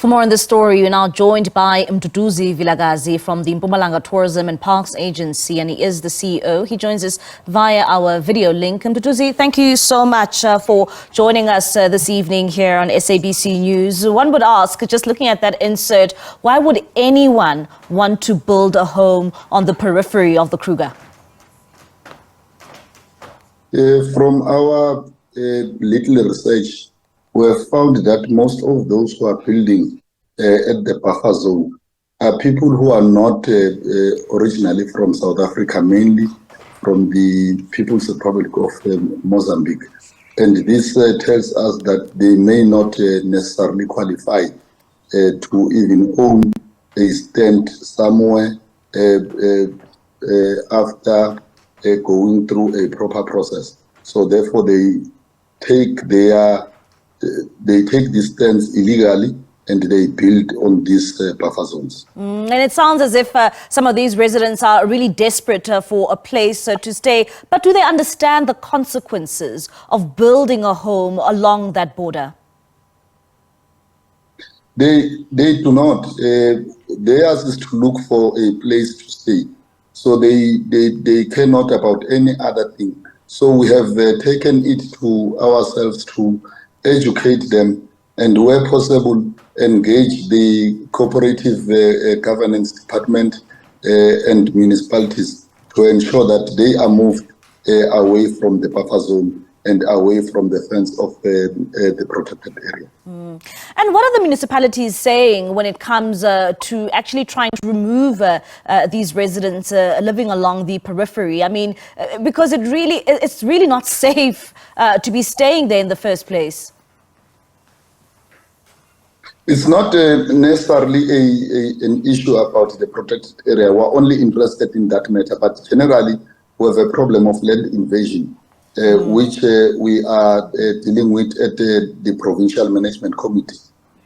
For more on this story, we're now joined by Mduduzi Vilakazi from the Mpumalanga Tourism and Parks Agency, and he is the CEO. He joins us via our video link. Mduduzi, thank you so much for joining us this evening here on SABC News. One would ask, just looking at that insert, why would anyone want to build a home on the periphery of the Kruger? From our little research, we have found that most of those who are building at the buffer zone are people who are not originally from South Africa, mainly from the People's Republic of Mozambique. And this tells us that they may not necessarily qualify to even own a stand somewhere after going through a proper process. So therefore they take these stands illegally and they build on these buffer zones. And it sounds as if some of these residents are really desperate for a place to stay. But do they understand the consequences of building a home along that border? They do not. They ask us to look for a place to stay. So they care not about any other thing. So we have taken it to ourselves to educate them and where possible engage the cooperative governance department and municipalities to ensure that they are moved away from the buffer zone and away from the fence of the protected area. And what are the municipalities saying when it comes to actually trying to remove these residents living along the periphery? I mean, because it's really not safe to be staying there in the first place. It's not necessarily an issue about the protected area. We're only interested in that matter, but generally we have a problem of land invasion, which we are dealing with at the Provincial Management Committee.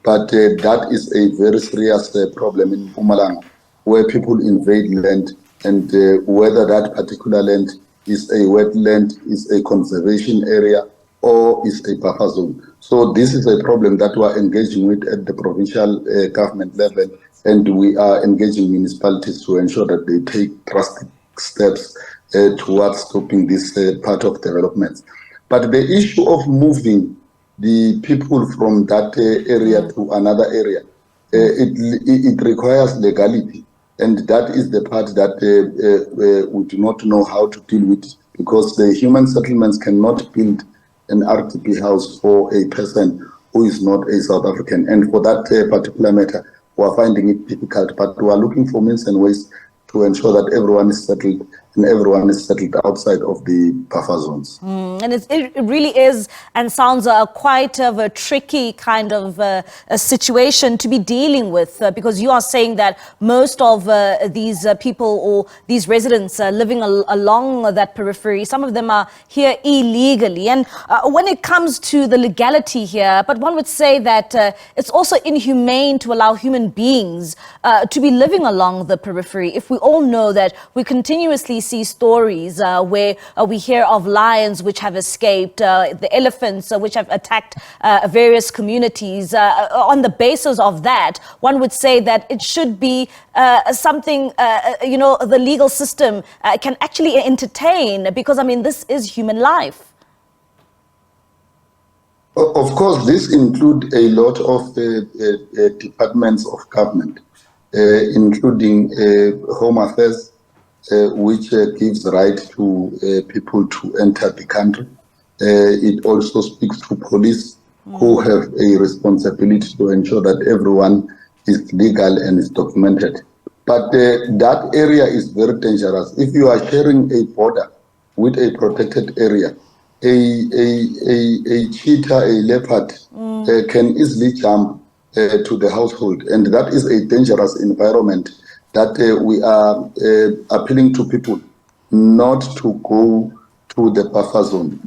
But that is a very serious problem in Mpumalanga, where people invade land, and whether that particular land is a wetland, is a conservation area, or is a buffer zone. So this is a problem that we are engaging with at the provincial government level, and we are engaging municipalities to ensure that they take drastic steps towards stopping this part of development. But the issue of moving the people from that area to another area, it requires legality, and that is the part that we do not know how to deal with, because the human settlements cannot build an RTP house for a person who is not a South African. And for that particular matter, we are finding it difficult, but we are looking for means and ways to ensure that everyone is settled, and everyone is settled outside of the buffer zones. And it really is and sounds quite of a tricky kind of a situation to be dealing with, because you are saying that most of these people or these residents living along that periphery, some of them are here illegally. And when it comes to the legality here, but one would say that it's also inhumane to allow human beings to be living along the periphery. If we all know that we continuously see stories where we hear of lions which have escaped, the elephants which have attacked various communities. On the basis of that, one would say that it should be something, the legal system can actually entertain, because, I mean, this is human life. Of course, this includes a lot of departments of government, including Home Affairs, which gives right to people to enter the country. It also speaks to police, who have a responsibility to ensure that everyone is legal and is documented. But that area is very dangerous. If you are sharing a border with a protected area, a cheetah, a leopard can easily jump to the household, and that is a dangerous environment that we are appealing to people not to go to the buffer zone.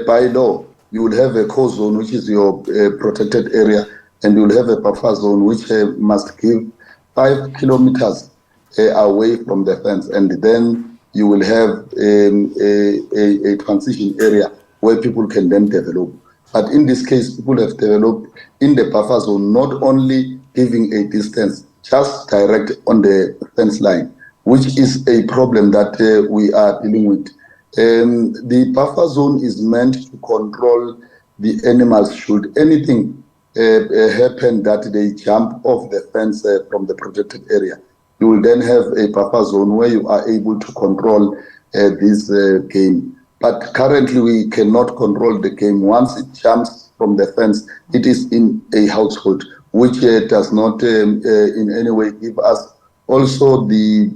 By law, you will have a core zone, which is your protected area, and you will have a buffer zone which must give 5 kilometers away from the fence, and then you will have a transition area where people can then develop. But in this case, people have developed in the buffer zone, not only giving a distance, just direct on the fence line, which is a problem that we are dealing with. The buffer zone is meant to control the animals should anything happen that they jump off the fence from the protected area. You will then have a buffer zone where you are able to control this game. But currently we cannot control the game. Once it jumps from the fence, it is in a household, which does not in any way give us also the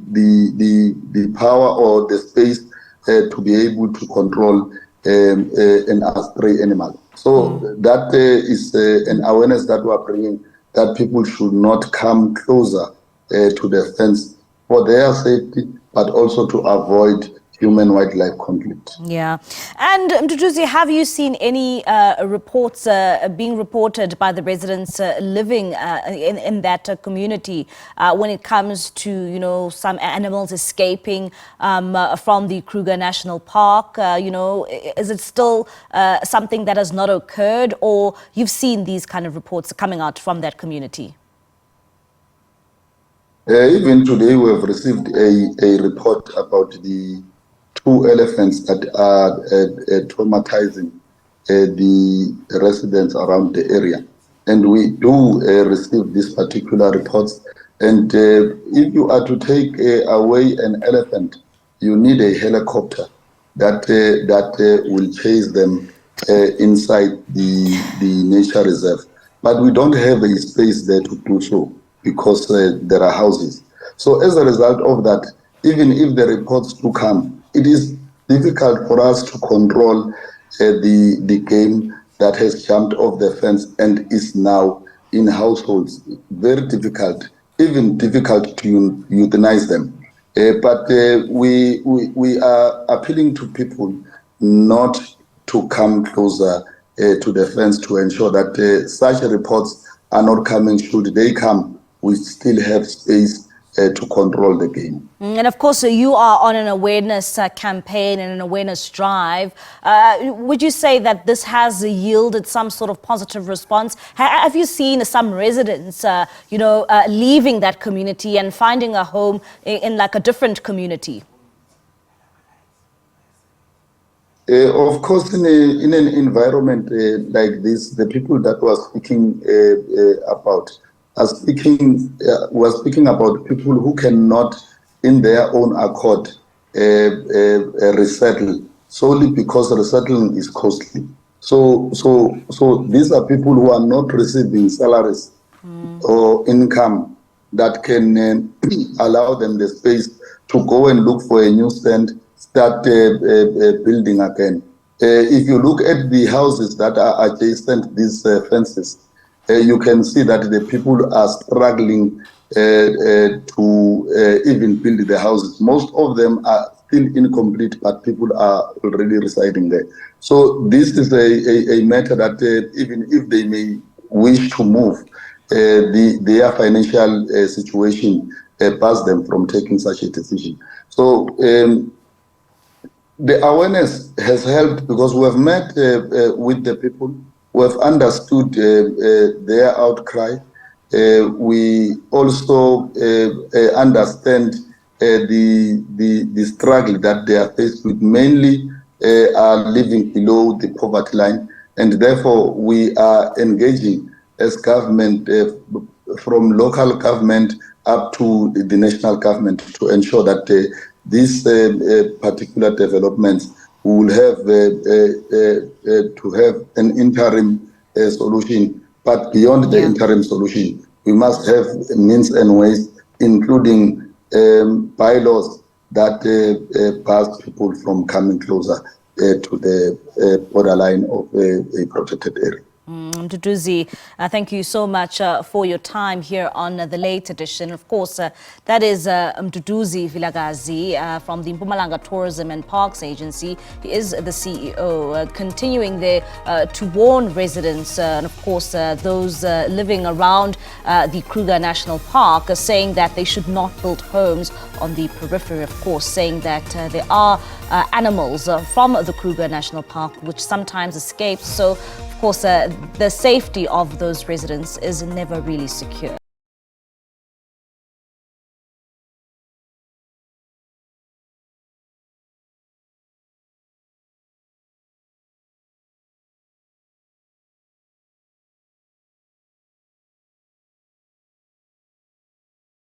power or the space to be able to control an stray animal. So that is an awareness that we are bringing, that people should not come closer to the fence for their safety, but also to avoid human-wildlife conflict. Yeah. And Mduduzi, have you seen any reports being reported by the residents living in that community when it comes to, you know, some animals escaping from the Kruger National Park? You know, is it still something that has not occurred, or you've seen these kind of reports coming out from that community? Even today, we have received a report about the 2 elephants that are traumatizing the residents around the area. And we do receive these particular reports. And if you are to take away an elephant, you need a helicopter that will chase them inside the nature reserve. But we don't have a space there to do so because there are houses. So as a result of that, even if the reports do come, it is difficult for us to control the game that has jumped off the fence and is now in households. Very difficult, even difficult to euthanize them. But we are appealing to people not to come closer to the fence to ensure that such reports are not coming. Should they come, we still have space to control the game. And of course, you are on an awareness campaign and an awareness drive. Would you say that this has yielded some sort of positive response? Have you seen some residents, leaving that community and finding a home in like a different community? Of course, in an environment like this, the people that we're speaking about we're speaking about people who cannot, in their own accord, resettle solely because resettling is costly. So these are people who are not receiving salaries or income that can allow them the space to go and look for a new stand, start building again. If you look at the houses that are adjacent these fences, you can see that the people are struggling to even build the houses. Most of them are still incomplete, but people are already residing there. So this is a matter that even if they may wish to move, their financial situation bars them from taking such a decision. So the awareness has helped because we have met with the people. We have understood their outcry. We also understand the struggle that they are faced with. Mainly are living below the poverty line, and therefore we are engaging as government, from local government up to the national government, to ensure that these particular developments will have to have an interim solution. But beyond the interim solution, we must have means and ways, including bylaws that bars people from coming closer to the borderline of a protected area. Mduduzi, thank you so much for your time here on the late edition. Of course, that is Mduduzi Vilakazi from the Mpumalanga Tourism and Parks Agency. He is the CEO, continuing there to warn residents and of course those living around the Kruger National Park, saying that they should not build homes on the periphery, of course, saying that there are animals from the Kruger National Park which sometimes escape. So, of of course, the safety of those residents is never really secure.